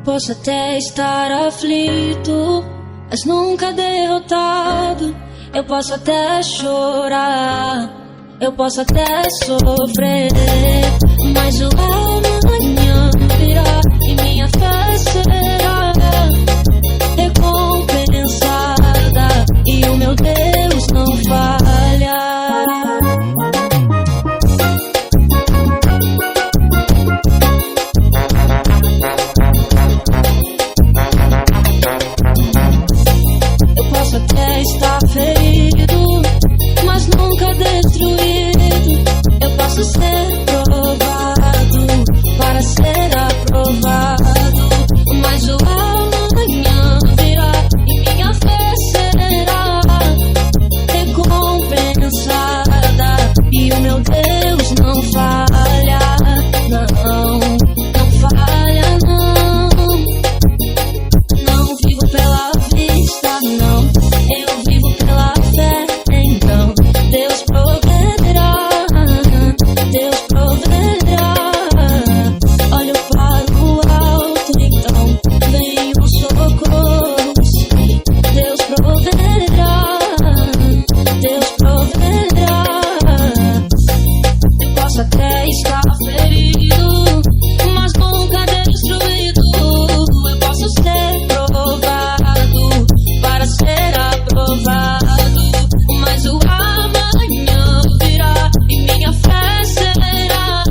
Posso até estar aflito, mas nunca derrotado. Eu posso até chorar, eu posso até sofrer, mas o amanhã virá e minha fé será recompensada e o meu Deus não falha. Eu posso até estar ferido, mas nunca destruído. Eu posso ser provado para ser aprovado, mas o amanhã virá e minha fé será recompensada e o meu Deus não falha, não falha, não vivo pela vista, não, eu vivo pela fé, então Deus proverá, Deus proverá. Olho para o alto, então vem o socorro, sim, Deus proverá, Deus proverá. Eu posso até estar ferido, mas nunca destruído. Eu posso ser provado para ser aprovado, mas o amanhã virá e minha fé será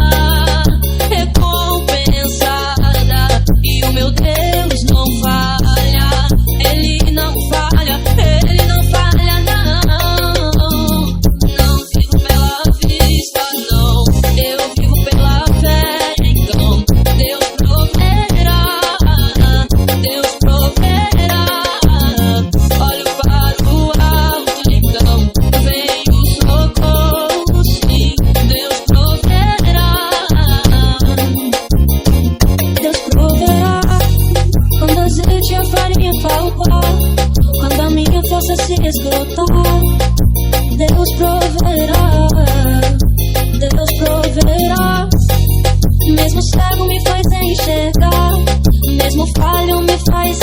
recompensada e o meu Deus não falha, Ele não falha, Ele não falha, não vivo pela vista, não, eu vivo pela fé, então Deus proverá, Deus proverá. Olho para o alto, então vem o socorro, sim, Deus proverá, Deus proverá. Quando a azeite e a farinha faltar, quando a minha força se esgotar, Deus proverá, Deus proverá. Mesmo cego me faz enxergar, mesmo falho me faz